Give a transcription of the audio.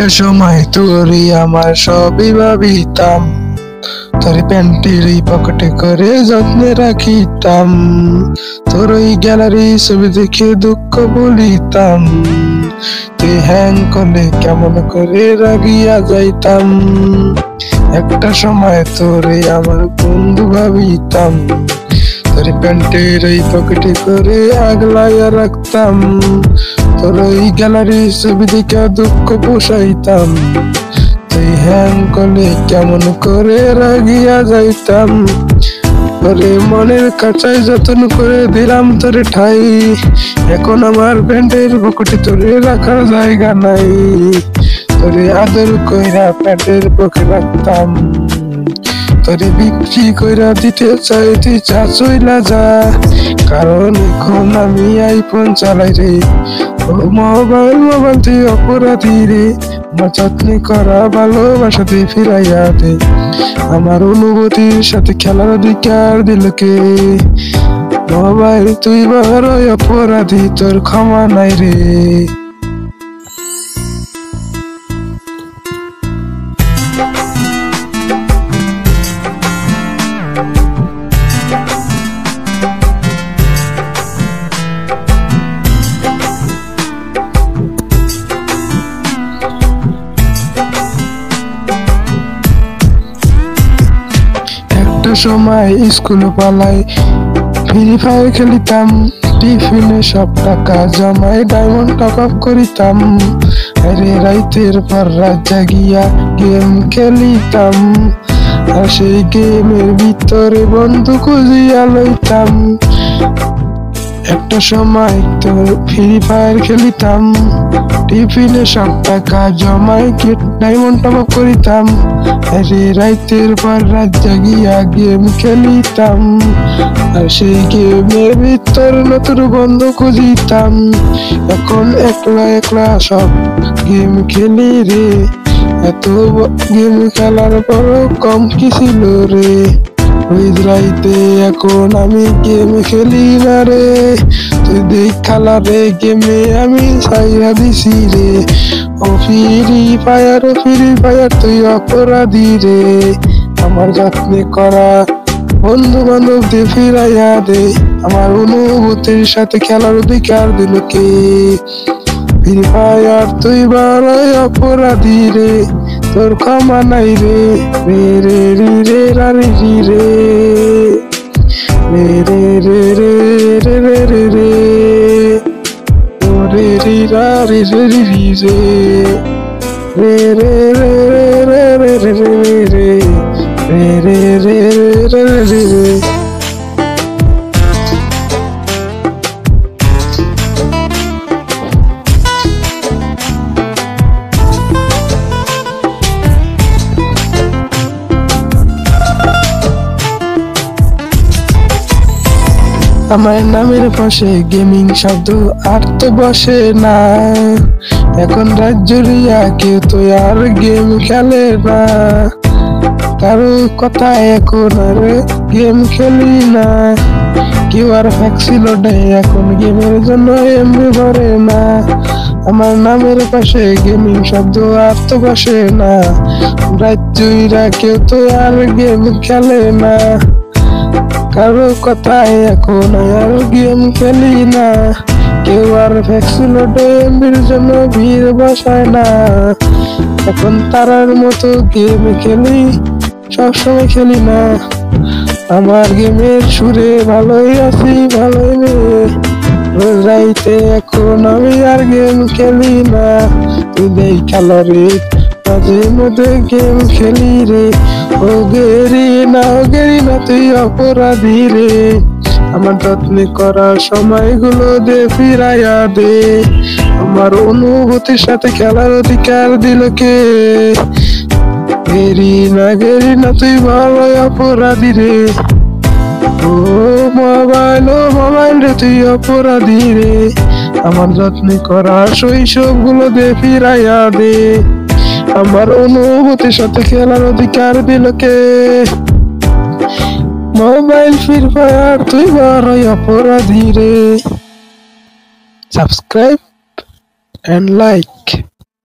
একটা সময় তোরই আমার সবই ভাবিতাম, তোর প্যান্টের এই পকেটে করে যত্নে রাখিতাম, তোর ওই গ্যালারি ছবি দেখে দুঃখ বলিতাম, তুই হ্যাং করলে কেমন করে রাগিয়া যাইতাম। একটা সময় তোরে আমার বন্ধু ভাবিতাম, তোর প্যান্টের এই পকেটে করে আগলাইয়া রাখতাম, তোর ওই গ্যালারি ছবি দেখে দুঃখ পোষাইতাম, তুই হ্যাং করলে কেমন করে রাগিয়া যাইতাম। তোরে মনের কাছায় যত্ন করে দিলাম তোরে ঠাই, এখন আমার প্যান্টের পকেটে তোরে রাখার জায়গা নাই, তোরে আদর কইরা প্যান্টের পকেটে রাখতাম, তোরে বিক্রি কইরা দিতে চাই তুই চা চইলা যা, কারণ এখন আমি আইফোন চালাই রে। ও মোবাইল মোবাইল তুই অপরাধী রে, আমার যত্নে করা ভালোবাসাতে ফিরাইয়া দে, আমার অনুভূতির সাথে খেলার অধিকার দিল কে। মোবাইল তুই বড়ই অপরাধী, তোর ক্ষমা নাই রে। একটা সময় স্কুল পালাই ফ্রি ফায়ার খেলিতাম, টিফিনে সব টাকা জমাই ডায়মন্ড টপ আপ করিতাম, আরে রাইতের পর রাত জাগিয়া গেম খেলিতাম, আর সেই গেমের ভিতরে বন্ধু খুঁজিয়া লইতাম। একটা সময় তো ফ্রি ফায়ার খেলিতাম, টিফিনে সব টাকা জমাই ডায়মন্ড টপ আপ করিতাম, আরে রাইতের পর রাত জাগিয়া গেম খেলিতাম, আর সেই গেমের ভিতর নতুন বন্ধু খুঁজিতাম। এখন একলা একলা সব গেম খেলি রে, এত গেম খেলার পর কম কি ছিল রে। ওই রাইতে এখন আমি গেম খেলি না রে, তুই দেখ খেলা রে গেমে আমি ছাইরা দিছি রে। ও ফ্রি ফায়ার তুই অপরাধী রে, আমার যত্নে করা বন্ধু বান্ধব দিয়ে ফিরাইয়া দে, আমার অনুভূতির সাথে খেলার অধিকার দিল কে। ফ্রি ফায়ার তুই বড়ই অপরাধী রে, তোর ক্ষমা নাই রে। রে রে রি রে রারি রি রে, রে রে রে রে রে রে রে রে, ও রে রি রা রি রে রি রি রে, রে রে রে রে রে রে রে রে রে রে রে রে রে রে রে। আমার নামের পাশে গেমিং শব্দ আর তো বসে না, এখন রাত জুড়িয়া কেউ তো আর গেম খেলে না, কারো কথা এখন আর গেম খেলি না, কেউ আর ভ্যাকসিন নেই এখন গেমের জন্য এমবি ভরে না। আমার নামের পাশে গেমিং শব্দ আর তো বসে না, রাত জুড়িয়া কেউ তো আর গেম খেলে না, কারো কথায় এখন আর গেম খেলি না, কেউ আর ভ্যাকসিন এমবির জন্য ভিড় বসায় না, এখন তারার মতো গেম খেলি সবসময় খেলি না। আমার গেমের সুরে ভালোই আছি ভালোই মেয়ে, রোজ রাইতে এখন আমি আর গেম খেলি না, তুই দেই খেলা রে মাঝে মধ্যে গেম খেলি রে। ও গেরি না তুই অপরাধী রে, আমার যত্নে করা সময়গুলো দে ফিরাইয়া দে, আমার অনুভূতির সাথে খেলার অধিকার দিল কে। গেরি না তুই ভালো অপরাধী রে, ও মোবাইল রে তুই অপরাধী রে, আমার যত্নে করা শৈশব গুলো দে ফিরাইয়া দে, আমার অনুভূতির সাথে খেলার অধিকার দিল কে। মোবাইল ফ্রি ফায়ার তুই বড়ই অপরাধী রে। Subscribe and like.